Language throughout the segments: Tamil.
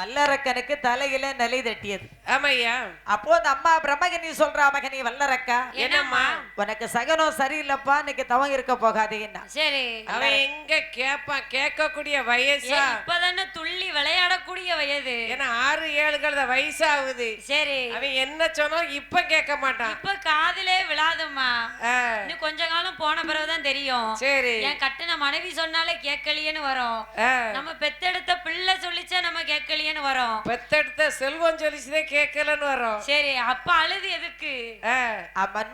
வல்லரக்கனுக்கு தலையில நிலை தட்டியது. ஆமையா. அப்போ அந்த அம்மா பிரம்மகனி சொல்றா, மகனி வல்லரக்கா, என்னம்மா உனக்கு சகனம் சரியில்லப்பா, இன்னைக்கு தவம் இருக்க போகாதேன்னா. சரி, அவன் எங்க கேப்பான்? கேட்கக்கூடிய வயசா? இப்பதானே துள்ளி விளையாடக்கூடிய வயது. ஏன்னா 6-7 வயசாகுது. சரி, அவன் என்ன சொன்னாலும் இப்ப கேட்க மாட்டான். இப்ப காதிலே விழாதும்மா. இன்னும் கொஞ்ச காலம் போன பிறகுதான் தெரியும். சரி, என் கட்டின மனைவி சொன்னாலே கேட்கலையேன்னு வரும். நம்ம பெத்தெடுத்த பிள்ளை சொல்லிச்சா நம்ம கேட்கலையேன்னு வரும். பெத்தெடுத்த செல்வம் சொல்லிச்சுதே கேட்கலன்னு வரும். சரி, அப்ப அழுது எதுக்கு?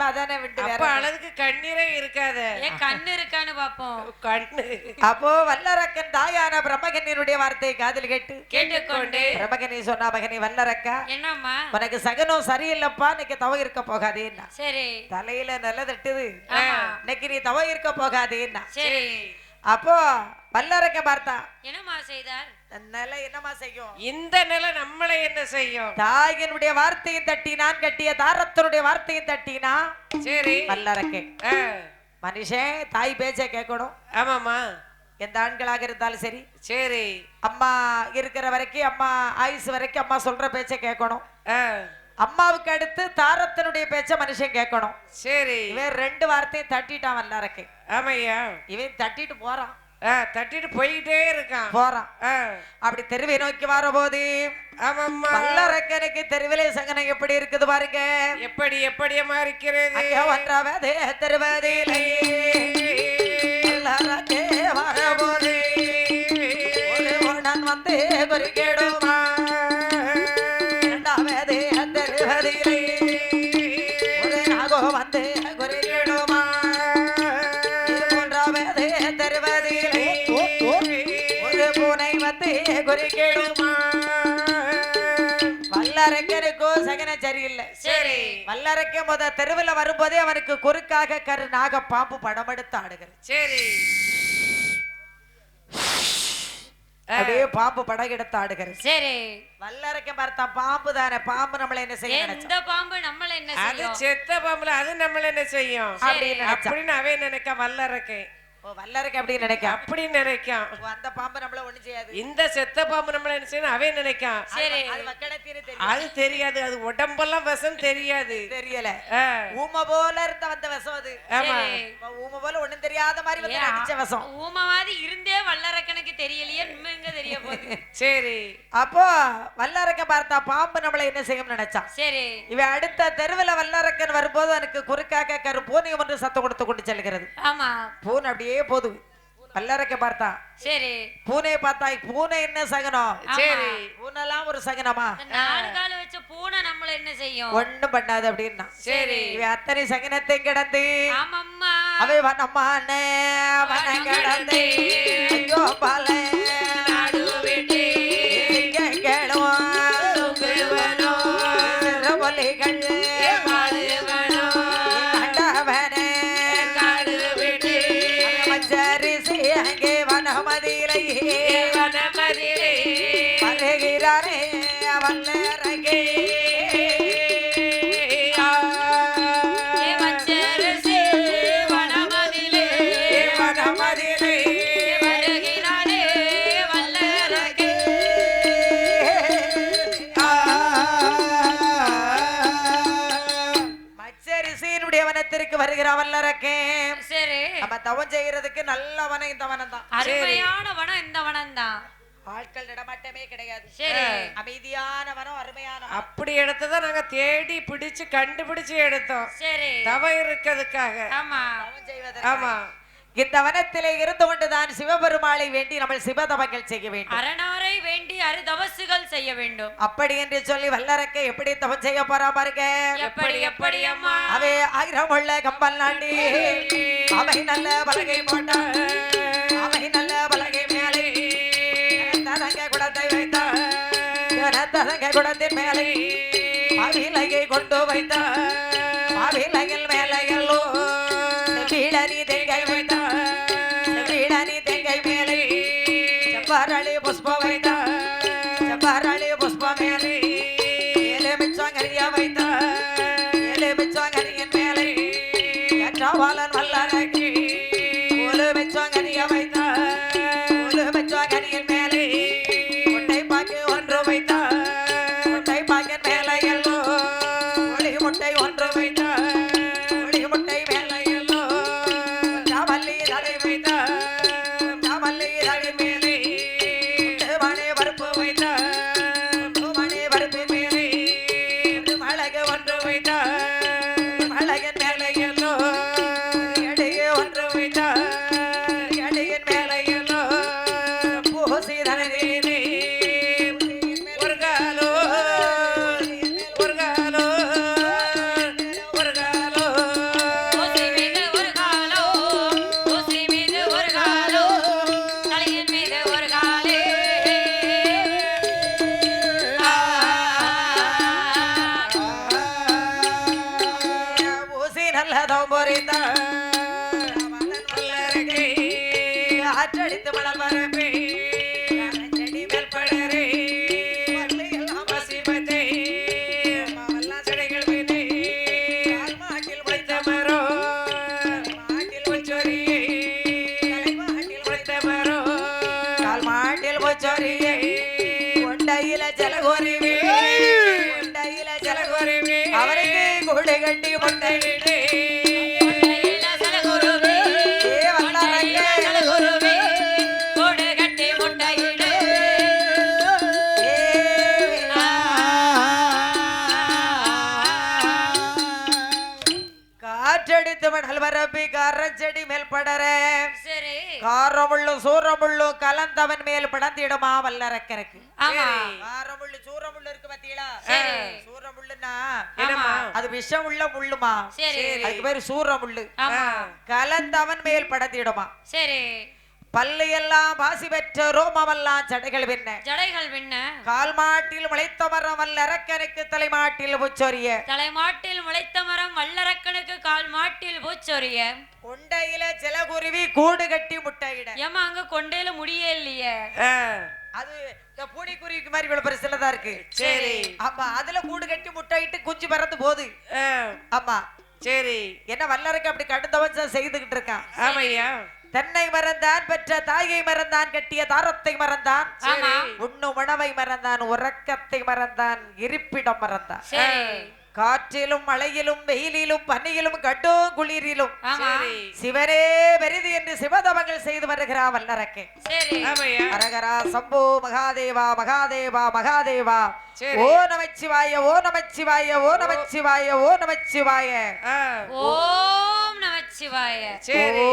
அதானே விட்டு அப்ப அழுதுக்கு கண்ணீரே இருக்காத. ஏன் கண்ணு இருக்கான்னு பாப்போம். கண்ணு. அப்போ வல்லரக்கன் தாயான பிரம்மகனியனுடைய வார்த்தையை காதில் கேட்டுக்கொண்டு பிரம்மகனி சொன்னா, மகனி வல்லரக்கா, என்னம்மா உனக்கு சகனம் சரியில்லப்பா, இன்னைக்கு தவம் இருக்க போகாதேன்னா. சரி, தலையில நல்ல தட்டுது, இன்னைக்கு நீ தவம் இருக்க போகாதேன்னா. சரி, அப்போ வல்லரக்க பார்த்தா, என்னம்மா செய்தார்? நிலை என்னமா செய்யும்? இந்த நிலை நம்மளை என்ன செய்யும்? தாயினுடைய வார்த்தையை தட்டினான், கட்டிய தாரத்தனுடைய வார்த்தையை தட்டினா. சரி, வல்லரக்கே, மனுஷன் தாய் பேச்ச கேட்கணும். ஆமாமா, எந்த ஆண்களாக இருந்தாலும் சரி. சரி, அம்மா இருக்கிற வரைக்கும், அம்மா ஆயுசு வரைக்கும் அம்மா சொல்ற பேச்ச கேட்கணும். அம்மாவுக்கு அடுத்து தாரத்தனுடைய பேச்ச மனுஷன் கேட்கணும். சரி, இவன் 2 வார்த்தையும் தட்டிட்டான் வல்லரக்கே. ஆமையா. இவன் தட்டிட்டு போறான், தட்டிட்டு போயிட்டே இருக்கான். போறான். அப்படி தெருவை நோக்கி வர போது, ஆமாம்மா, வல்லரக்கனுக்கு தெருவிலே சகனம் எப்படி இருக்குது பாருங்க. எப்படி எப்படியமா இருக்கிறது? ஒன்றாவது தெருவதிலே வல்லரக்கே வரபோது நான் வந்து குறுக்கிடுமா. இரண்டாவது தெருவதிலே ஒரு நாகோ வந்து குறுக்கிடுமா. மூன்றாவது தெருவதிலே ஒரு பூனை வந்து குறுக்கிடுமா. வல்லரக்கனுக்கோ சகனம் சரியில்லை. சரி, வல்லரக்க முத தெருவில் வரும்போதே அவனுக்கு குறுக்காக கரு நாக பாம்பு படம் எடுத்து ஆடுகிறது. சரி, அப்படியே பாம்பு படம் எடுத்து ஆடுகிறது. சரி, வல்லரக்க பார்த்தா பாம்பு தானே, பாம்பு நம்மள என்ன செய்யும்? இந்த பாம்பு நம்மள என்ன அது செய்யும்? செத்த பாம்புல அது நம்மள என்ன செய்யும் அப்படின்னு அவன் நினைக்க. வல்லரக்கேன் வல்லரக்க அப்படி நினைக்க, அப்படி நினைக்கான். அந்த பாம்பு நம்மள ஒண்ணு செய்யாது. இந்த செத்த பாம்பு நம்மள என்ன செய்யணும் அவன் நினைக்கான். சரி, அது தெரியாது, அது உடம்பெல்லாம் விஷம் தெரியாது. தெரியல, ஊமை போல இருந்த வந்த விஷம் அது. ஆமா, ஊமை போல ஒண்ணும் தெரியாத மாதிரி வந்து அடிச்ச விஷம். ஊமவாதி இருந்தே வல்லரக்கனுக்கு தெரியலையே, எங்க தெரிய போகுது. சரி, அப்போ வல்லரக்க பார்த்தா பாம்பு நம்மள என்ன செய்யும் நினைச்சான். சரி, இவன் அடுத்த தெருவில் வல்லரக்கன் வரும்போது எனக்கு குறுக்காக கரு பூனை ஒன்று சத்தம் கொடுத்து கொண்டு செல்கிறது. ஆமா, பூனை அப்படியே போது. வல்லரக்க பார்த்தா, சரி, பூனையை பார்த்தா, பூனை என்ன சகனம்? சரி, பூனெல்லாம் ஒரு சகனமா? 4 கால வச்ச பூனை நம்மள என்ன செய்யும்? ஒண்ணும் பண்ணாது அப்படின்னா. சரி, இவன் அத்தனை சகனத்தை கிடந்து ஆமாம்மா, அவை வனமான வனம் கிடந்து ஐயோ பால நாடு விட்டு கேளுவோம் ஒலிகள் அங்கே வனமதிலை வருகிறாரே வல்லரக்கே. வனத்திற்கு வருகிற வல்லரக்கே. சரி, நம்ம தவம் செய்யறதுக்கு நல்ல வனம் இந்த வனம் தான். அருமையான வனம் இந்த வனம் தான். ஆட்கள் நடமாட்டமே கிடையாது. சரி, அமைதியான வனம், அருமையான. அப்படி எடுத்ததான் நாங்க தேடி பிடிச்சு கண்டுபிடிச்சு எடுத்தோம். சரி, தவம் இருக்கிறதுக்காக. ஆமா, தவம் செய்வதற்கு. ஆமா, இந்த வனத்திலே இருந்து கொண்டுதான் சிவபெருமாளை வேண்டி நம்ம சிவதவங்கள் செய்ய வேண்டும். அரணாரை வேண்டி அருதவசுகள் செய்ய வேண்டும். அப்படி என்று சொல்லி வல்லரக்கை எப்படி தவம் செய்ய போறா பாருங்க. எப்படி எப்படி அம்மா? அவை 1000 உள்ள கம்பல் நாண்டி அவை நல்ல பலகை போட்ட அவை நல்ல பலகை மேலே ததங்க குடத்தை வைத்த ததங்க குடத்தின் மேலே அவிலகை கொண்டு வைத்த அவிலகில் மேலே எல்லோ வீடனி தெங்கை வைத்த வீடனி தெங்கை மேலே செவ்வாரளி புஷ்பம் வைத்த செவ்வாரளி புஷ்பம் மேலே எலுமிச்சங்கரிய வைத்த எலுமிச்சங்கரியின் மேலே ஏற்றவாளன் வல்லரக்கே எலுமிச்சங்கரிய வைத்த எலுமிச்சங்கரியின் மேலே கொட்டை பாக்கு ஒன்று வைத்த புரிந்தார் ஆற்றடித்து மலர் வரப்பே செடி மேல் படரே பசிபதே செடிகள் மீனே மாட்டில் வைத்த மரோ மாட்டில் வச்சோரியே வைத்த மரோ கால் மாட்டில் வச்சோரியே கொண்டையில ஜலகோரிவே கொண்டையில ஜலகோரிவே அவருக்கு கூடு கட்டி முட்டையிடே செடி மேல் படர காரமுள்ளும் சூரமுள்ளும் கலந்தவன் மேல் படந்திடுமா வல்லரக்கருக்கு காரமுள்ளு சூரமுள்ளு இருக்கு பாத்தீங்களா சூரமுள்ளுன்னா அது விஷம் உள்ள முள்ளுமா அதுக்கு பேரு சூரமுள்ளு கலந்தவன் மேல் படந்திடுமா சரி பல்லு எல்லாம் பாசி பெற்ற ரோமமெல்லாம் ஜடைகள் பின்ன கால் மாட்டில் முளைத்த மரம் வல்லரக்கனுக்கு தலைமாட்டில் பூச்சொரிய தலைமாட்டில் முளைத்த மரம் வல்லரக்கனுக்கு கால் மாட்டில் பூச்சொரிய கொண்டையில ஜலகுருவி கூடு கட்டி முட்டையிட ஏமா அங்க கொண்டையில முடியே இல்லையே அது இந்த பூனிக்குருவிக்கு மாதிரி இவ்வளவு பெருசுலதான் இருக்கு சரி ஆமா அதுல கூடு கட்டி முட்டையிட்டு குஞ்சு பறந்து போகுது ஆமா சரி என்ன வல்லரக்கு அப்படி கடுத்தவன் செய்துகிட்டு இருக்கான் ஆமையா தென்னை மறந்தான் பெற்ற தாயை மறந்தான் கட்டிய தாரத்தை மறந்தான் உண்ணும் உணவை மறந்தான் உறக்கத்தை மறந்தான் இருப்பிடம் மறந்தான் காற்றிலும் மழையிலும் வெயிலிலும் பனியிலும் கட்டும் குளிரிலும் சிவனே பெரிது என்று சிவதவங்கள் செய்து வருகிறார் வல்லரக்கே அரகரா சம்போ மகாதேவா மகாதேவா மகாதேவா ஓ நமச்சிவாய ஓ நமச்சிவாய ஓ நமச்சிவாய ஓ நமச்சிவாய ஓம் நமச்சிவாய சரி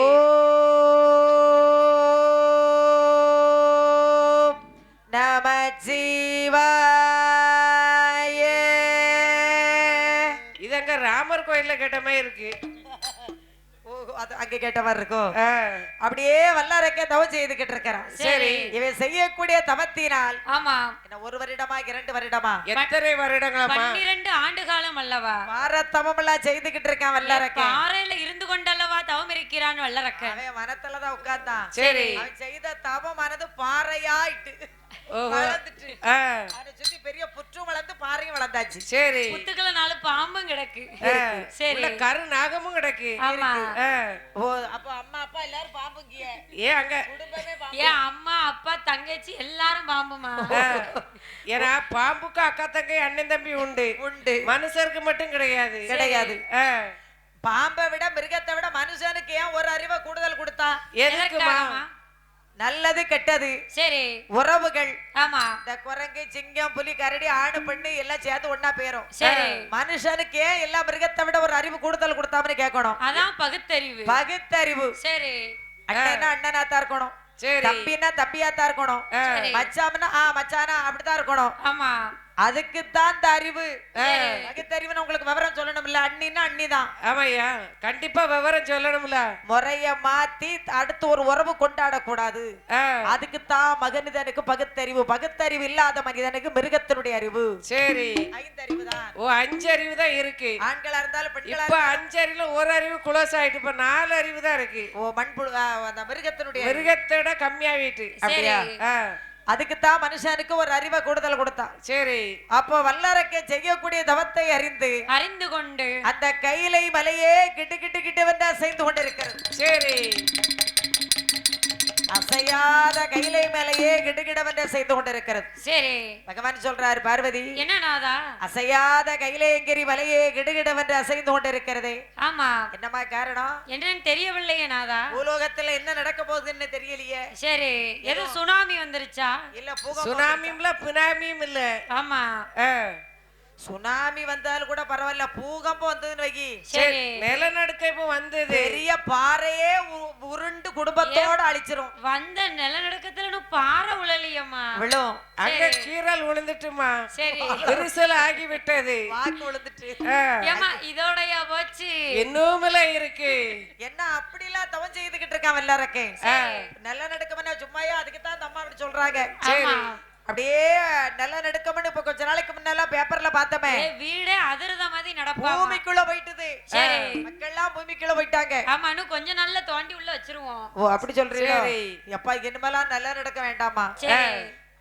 நமச்சிவாய இதங்க ராமர் கோயில்ல கேட்ட மாதிரி இருக்கு அங்க கேட்ட மாதிரி இருக்கும் அப்படியே வல்லாரக்கே தவம் செய்துகிட்டு இருக்கிறான் சரி இவன் செய்யக்கூடிய தவத்தினால் ஆமா என்ன 1 வருடமா 2 வருடமா எத்தனை வருடங்களா 12 ஆண்டு காலம் அல்லவா தவம் எல்லாம் செய்துகிட்டு இருக்கான் வல்லாரக்கே பாறையில இருந்து கொண்டல்லவா தவம் இருக்கிறான் வல்லரக்கே அவன் மனத்துலதான் உட்கார்ந்தான் சரி அவன் செய்த தவம் மனது பாறையாயிட்டு சுத்தி பெரிய புற்றும் வளர்ந்து பாறையும் வளர்ந்தாச்சு சரி புத்துக்கள 4 பாம்பும் கிடக்கு சரி கரு நாகமும் கிடக்கு ஆமா அப்ப அம்மா அப்பா எல்லாரும் பாம்புங்கிய ஏன் அங்க குடும்பமே பாம்பு ஏன் அம்மா அப்பா தங்கச்சி எல்லாரும் பாம்புமா ஏன்னா பாம்புக்கு அக்கா தங்கை அண்ணன் தம்பி உண்டு மனுஷருக்கு மட்டும் கிடையாது பாம்பை விட மிருகத்தை விட மனுஷனுக்கு ஏன் ஒரு அறிவை கூடுதல் கொடுத்தா எதுக்குமா நல்லது கெட்டது சரி உறவுகள் ஆமா இந்த குரங்கு சிங்கம் புலி கரடி ஆடு பெண்ணு எல்லாம் சேர்ந்து ஒன்னா போயிரும் சரி மனுஷனுக்கு ஏன் எல்லா மிருகத்தை விட ஒரு அறிவு கூடுதல் கொடுத்தாமனு கேட்கணும் அதான் பகுத்தறிவு சரி அண்ணனா அண்ணனாத்தான் இருக்கணும் தம்பினா தம்பியாத்தான் இருக்கணும் மச்சாம்னா மச்சானா அப்படித்தான் இருக்கணும் ஆமா அதுக்குத்தான் இந்த அறிவு பகுத்தறிவுன்னு உங்களுக்கு விவரம் சொல்லணும்ல அண்ணின்னா அண்ணிதான் ஆமாய்யா கண்டிப்பா விவரம் சொல்லணும்ல முறைய மாத்தி அடுத்து ஒரு உறவு கொண்டாட கூடாது அதுக்குத்தான் மனிதனுக்கு பகுத்தறிவு இல்லாத மனிதனுக்கு மிருகத்தினுடைய அறிவு சரி 5 அறிவு தான் 5 அறிவு தான் இருக்கு ஆண்களா இருந்தாலும் பெண்களா இப்ப 5 அறிவுல ஒரு அறிவு குளோஸ் ஆயிட்டு இப்ப 4 அறிவு தான் இருக்கு மண்புழு அந்த மிருகத்தோட கம்மியாவிட்டு அப்படியா அதுக்குத்தான் மனுஷனுக்கு ஒரு அறிவை கூடுதல் கொடுத்தான் சரி அப்போ வல்லரக்கே செய்யக்கூடிய தவத்தை அறிந்து கொண்டு அந்த கையிலை மலையே கிட்டு கிட்டு கிட்டு வந்து அசைந்து கொண்டிருக்கிறது சரி அசையாத கையிலை மேலையே கிடுகிடவென்று செய்து கொண்டிருக்கிறது சரி பகவான் சொல்றாரு பார்வதி என்னநாதா அசையாத கையிலேங்கிரி மலையே கிடுகிடவென்று அசைந்து கொண்டிருக்கிறதே ஆமா என்னமா காரணம் என்னன்னு தெரியவில்லையே நாதா பூலோகத்துல என்ன நடக்க போகுதுன்னு தெரியலையே சரி எது சுனாமி வந்துருச்சா இல்ல சுனாமியும் இல்ல புனாமியும் இல்ல ஆமா சுனாமி வந்தாலும் கூட பரவாயில்ல பூகம்பம் வந்ததுன்னு வைக்கி சரி நிலநடுக்கம் இப்ப வந்தது பெரிய பாறையே உருண்டு குடும்பத்தோட அழிச்சிரும் வந்த நிலநடுக்கத்துல பாறை உழலியம்மா விழும் அங்க கீரல் விழுந்துட்டுமா சரி விரிசல் ஆகி விட்டது வாக்கு விழுந்துட்டு ஏமா இதோடயா போச்சு இன்னும்ல இருக்கு என்ன அப்படிலாம் தவம் செய்துகிட்டு இருக்கான் எல்லாருக்கே நிலநடுக்கம் சும்மாயா அதுக்குத்தான் அம்மா அப்படி சொல்றாங்க சரி அப்படியே நிலநடுக்கம்னு இப்ப கொஞ்ச நாளைக்கு முன்னெல்லாம் பேப்பர்ல பார்த்தமே வீடே அதிர்த மாதிரி நடப்பாங்க. பூமிக்குள்ள போயிட்டுது. சரி. மக்கள்லாம் பூமிக்குள்ள போயிட்டாங்க. ஆமா, இன்னும் கொஞ்சம் நல்லா தோண்டி உள்ள வச்சிருவோம். ஓ அப்படி சொல்றீங்க. சரி. எப்பா இனிமேலாம் நல்லா நடக்க வேண்டாமா? சரி.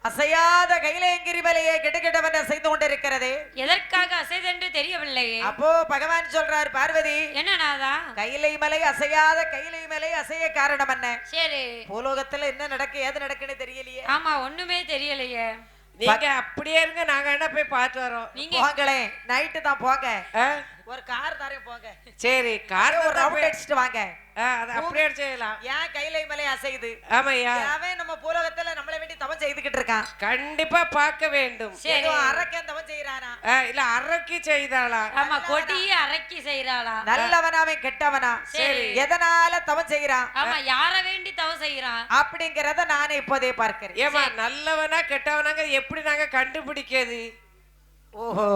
அசையாத கையிலேங்கிரி மலையே கெடுகெட்டவன் செய்து கொண்டிருக்கிறது. எதற்காக அசைதென்று தெரியவில்லையே. அப்போ பகவான் சொல்றார் பார்வதி, என்னடாதா? கையிலை மலை அசையாத கையிலை மலை அசைய காரணம் என்ன? சரி. பூலோகத்துல என்ன நடக்கு ஏது நடக்குன்னு தெரியலையே. ஆமா, ஒண்ணுமே தெரியலையே. நீங்க அப்படியே இருங்க, நாங்க என்ன போய் பார்த்து வரோம். நீங்க போங்களே, நைட்டு தான் போங்க. ஆ, ஒரு கார் தரேன் போங்க. சரி கார் ஒரு ரவுண்ட் அடிச்சுட்டு வாங்க. அது அப்படியே செய்யலாம். ஏன் கையிலை மலை அசையுது? ஆமையா, அவன் நம்ம பூலோகத்துல நம்மளை வேண்டி தவம் செய்துகிட்டு இருக்கான். கண்டிப்பா பார்க்க வேண்டும். சரி. ஏதோ அரக்கன் தவம் செய்யறானா? இல்ல அரக்கி செய்தாளா? ஆமா, கொடியே அரைக்கி செய்யறாளா? நல்லவனா அவன் கெட்டவனா? சரி. எதனால தவம் செய்யறான் ஆமா, யார வேண்டி தவம் செய்யறான் அப்படிங்கறத நானே இப்போதே பார்க்கிறேன். ஏமா நல்லவனா கெட்டவனாங்க எப்படி நாங்க கண்டுபிடிக்கிறது? ஓஹோ